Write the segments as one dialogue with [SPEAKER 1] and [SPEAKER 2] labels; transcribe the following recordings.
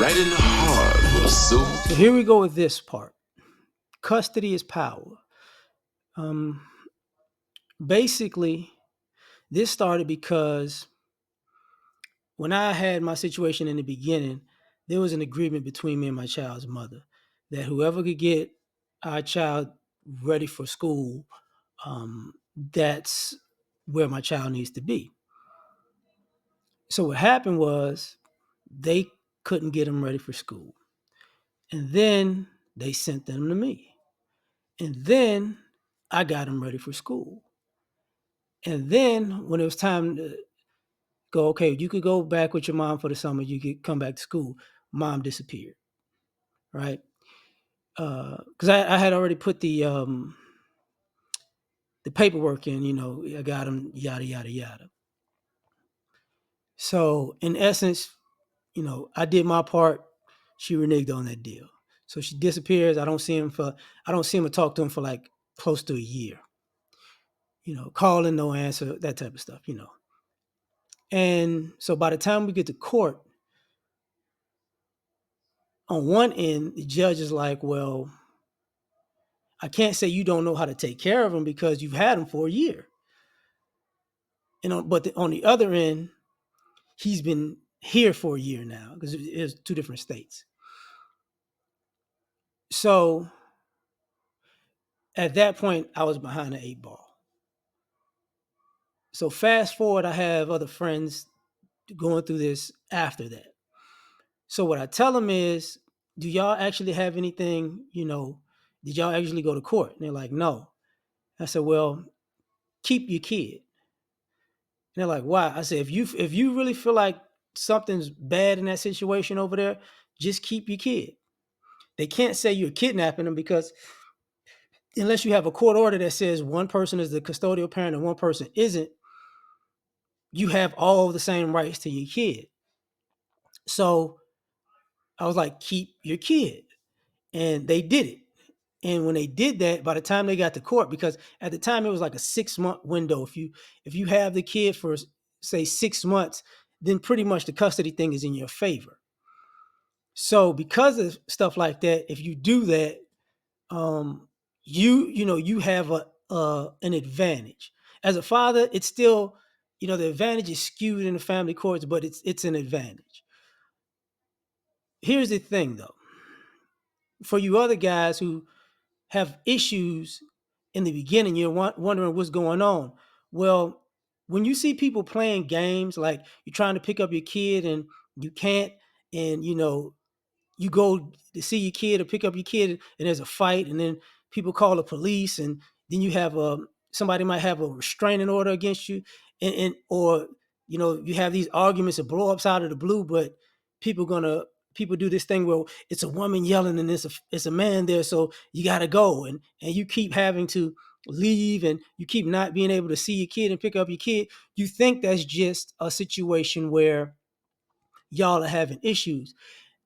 [SPEAKER 1] right in the heart of soul.
[SPEAKER 2] So here we go with this part. Custody is power. Um, Basically, this started because when I had my situation in the beginning, there was an agreement between me and my child's mother that whoever could get our child ready for school, that's where my child needs to be. So what happened was they couldn't get him ready for school. And then they sent them to me. And then I got him ready for school. And then when it was time to go, okay, you could go back with your mom for the summer, you could come back to school, mom disappeared, right? Because I had already put the paperwork in, I got him, yada, yada, yada. So in essence, I did my part. She reneged on that deal. So she disappears. I don't see him or talk to him for like close to a year. Calling, no answer, that type of stuff. And so by the time we get to court, on one end, the judge is like, well, I can't say you don't know how to take care of him because you've had him for a year. On the other end, he's been here for a year now because it's two different states. So at that point, I was behind the eight ball. So fast forward, I have other friends going through this after that. So what I tell them is, do y'all actually have anything, did y'all actually go to court? And they're like, no. I said, well, keep your kid. And they're like, why? I said, if you really feel like something's bad in that situation over there, just keep your kid. They can't say you're kidnapping them because unless you have a court order that says one person is the custodial parent and one person isn't, you have all the same rights to your kid. So I was like, keep your kid. And they did it. And when they did that, by the time they got to court, because at the time it was like a 6 month window. If you have the kid for say 6 months, then pretty much the custody thing is in your favor. So because of stuff like that, if you do that, um, you have an advantage. As a father, it's still, the advantage is skewed in the family courts, but it's an advantage. Here's the thing though, for you other guys who have issues in the beginning, you're wondering what's going on. Well, when you see people playing games, like you're trying to pick up your kid and you can't, and you go to see your kid or pick up your kid and there's a fight, and then people call the police, and then you have somebody might have a restraining order against you, and or you have these arguments and blow ups out of the blue, but people gonna people do this thing where it's a woman yelling and it's a man there, so you got to go, and you keep having to leave, and you keep not being able to see your kid and pick up your kid. You think that's just a situation where y'all are having issues.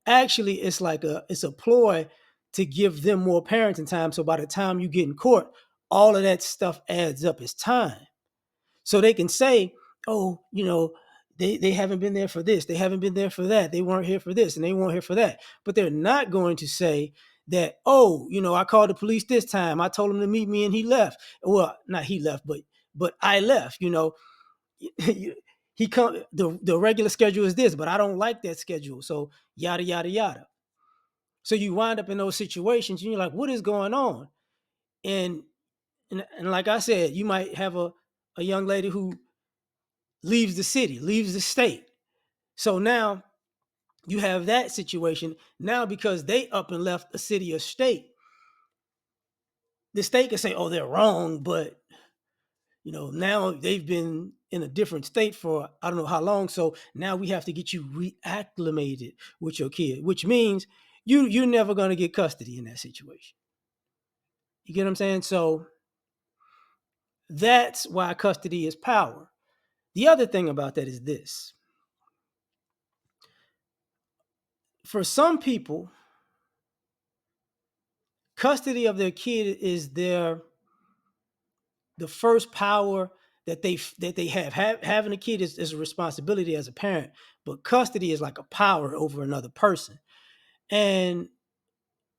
[SPEAKER 2] Actually, it's a ploy to give them more parenting time, so by the time you get in court, all of that stuff adds up as time, so they can say, oh, they haven't been there for this, they haven't been there for that, they weren't here for this and they weren't here for that. But they're not going to say that, oh, I called the police this time, I told him to meet me and he left. Well, not he left, but I left. He come the regular schedule is this, but I don't like that schedule, so yada yada yada. So you wind up in those situations and you're like, what is going on? And and, and like I said, you might have a young lady who leaves the city, leaves the state. So now you have that situation. Now, because they up and left a city or state, the state can say, oh, they're wrong, but now they've been in a different state for I don't know how long. So now we have to get you reacclimated with your kid, which means you're never going to get custody in that situation. You get what I'm saying? So that's why custody is power. The other thing about that is this: for some people, custody of their kid is the first power that they have. Having a kid is a responsibility as a parent, but custody is like a power over another person. And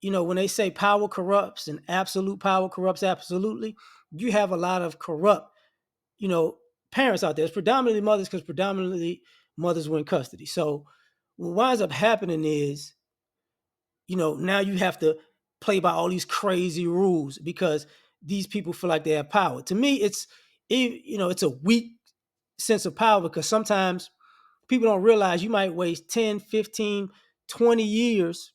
[SPEAKER 2] when they say power corrupts and absolute power corrupts absolutely, you have a lot of corrupt, you know, parents out there. It's predominantly mothers because predominantly mothers were in custody. So what winds up happening is, now you have to play by all these crazy rules because these people feel like they have power. To me, it's a weak sense of power because sometimes people don't realize you might waste 10, 15, 20 years,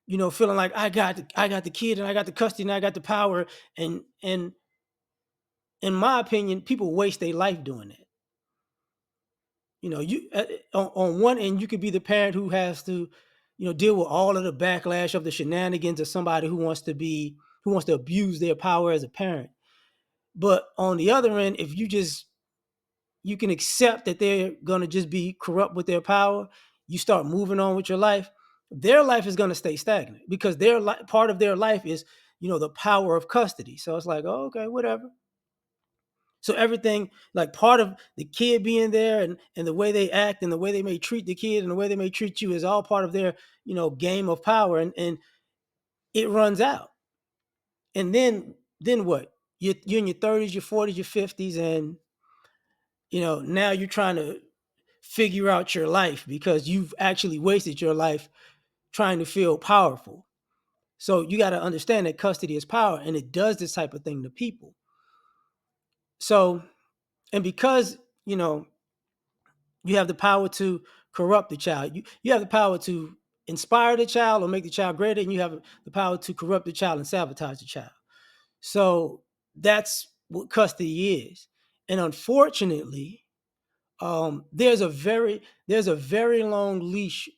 [SPEAKER 2] feeling like I got the kid and I got the custody and I got the power. And in my opinion, people waste their life doing that. You on one end, you could be the parent who has to, deal with all of the backlash of the shenanigans of somebody who wants to abuse their power as a parent. But on the other end, if you can accept that they're going to just be corrupt with their power, you start moving on with your life. Their life is going to stay stagnant because part of their life is, the power of custody. So it's like, oh, okay, whatever. So everything, like part of the kid being there and the way they act and the way they may treat the kid and the way they may treat you is all part of their, game of power. And it runs out. And then what? You're in your 30s, your 40s, your 50s, and now you're trying to figure out your life because you've actually wasted your life trying to feel powerful. So you got to understand that custody is power and it does this type of thing to people. So, and because, you have the power to corrupt the child, you have the power to inspire the child or make the child greater, and you have the power to corrupt the child and sabotage the child. So that's what custody is. And unfortunately, there's a very long leash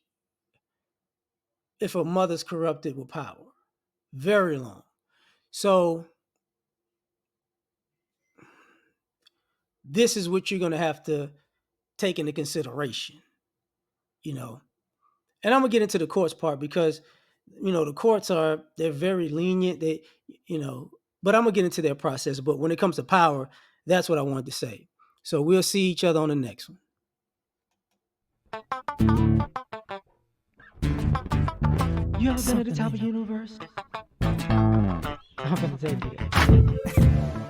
[SPEAKER 2] if a mother's corrupted with power. Very long. So this is what you're going to have to take into consideration, you know. And I'm gonna get into the courts part because, the courts they're very lenient. You know, but I'm gonna get into their process. But when it comes to power, that's what I wanted to say. So we'll see each other on the next one. You ever been at the top of the universe? I'm gonna take you there.